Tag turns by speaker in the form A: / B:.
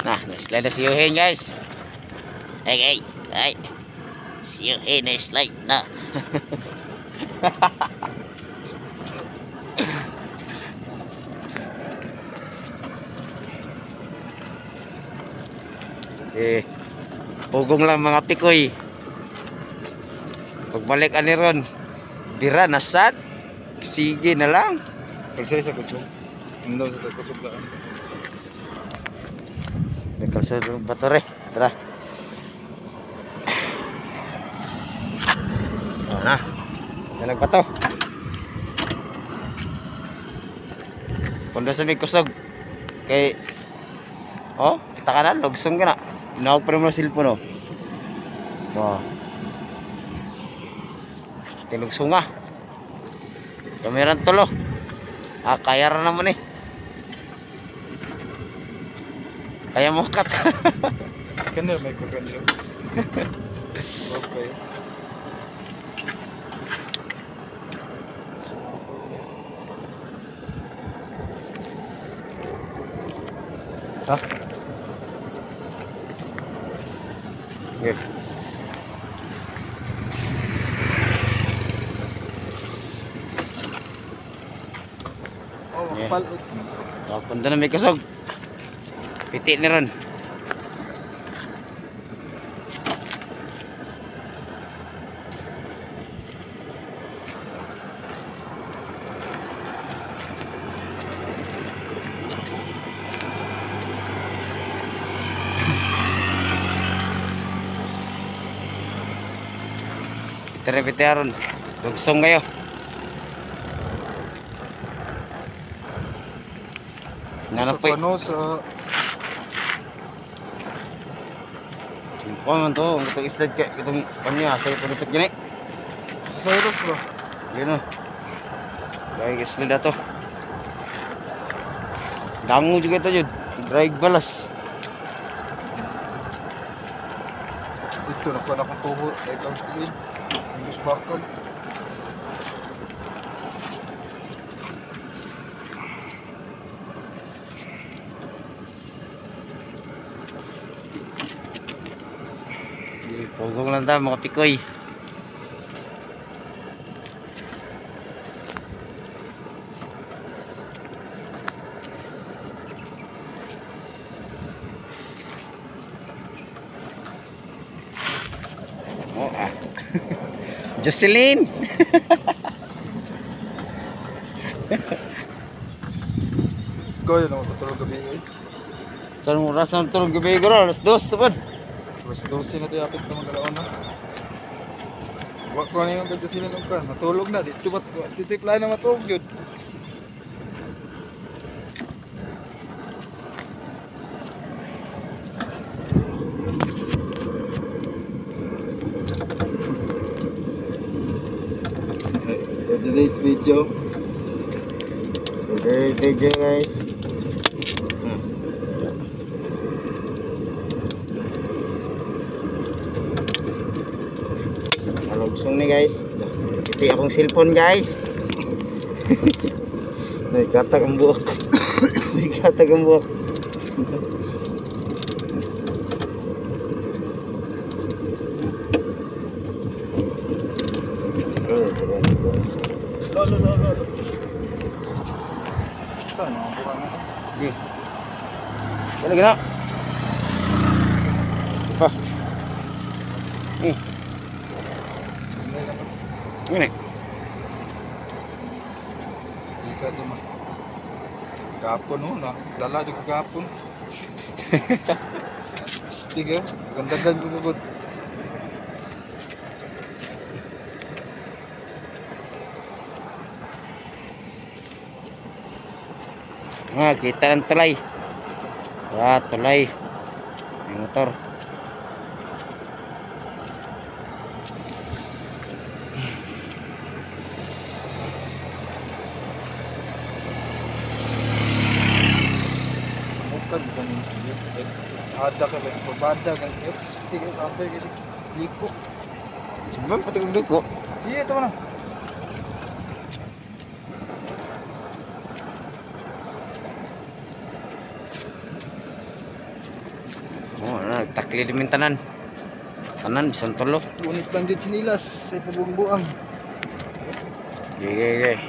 A: Nah, slide na si Yuhin guys. Ay. Si Yuhin na slide na. Ugong lang mga pikoy. Pagbalik ani ron, bira nasad. Sige na lang.
B: Kalsay sa kutsong. Hindi sa kasuglaan.
A: May kalsay ron batore. Tara. Na. Dalag pa to. Kundo sa may kusog. Kay kita ka na, lugsong ka na. Inawag pa rin mo silpo no. Tilugsong nga. Kamiran tulo. Kaya rin naman eh. Kaya mo kat.
B: Kanil may kukanil. Okay.
A: Ha? Okay.
B: Kapal.
A: Punta na may kasog. Piti ni ron. Piti ron. Lugsong kayo. Nanapoy.
B: Ano sa
A: Man to, ang itong slide ka, itong kanya, sa'yo po nito gini.
B: Cyrus bro.
A: Gino. Dahil slide na to. Dango juga ito yun. Drag balas.
B: Ito na pa na kong tuhod. Ay kang silin. English bakal.
A: Pugong lang tayo mga pikoy. Jocelyn.
B: Ikaw yun ako tutulog gabi eh.
A: Saan mo rasa tulog gabi garo? Alas 2 tupad.
B: Mas 12 na tayo apit na magalaon na. Wak ko na yung kadya sila nung ka. Natulog na. Dito ba't titiklay na matulog yun. For today's video.
A: Okay, thank you guys. Lugsong ni guys. Iti akong cellphone guys. Nagkatag ang buhok. Nagkatag ang buhok.
B: Lo. Saan ang buka nga?
A: Di. Wala gina. Pa. Ini.
B: Ika di ma. Kapon ho na. Dala di ko kapon. Stig eh. Gandagan ko kagod.
A: Kita ng tulay. Tulay. May motor.
B: Bukan ada ka lang pabada kan stig ka pa gani. Liko.
A: Sebab pati kong liko.
B: Iya to na.
A: Takli din tanan. Tanan bisan tulo.
B: Unit lang dyan sinilas sa ipabungbuang.
A: Okay.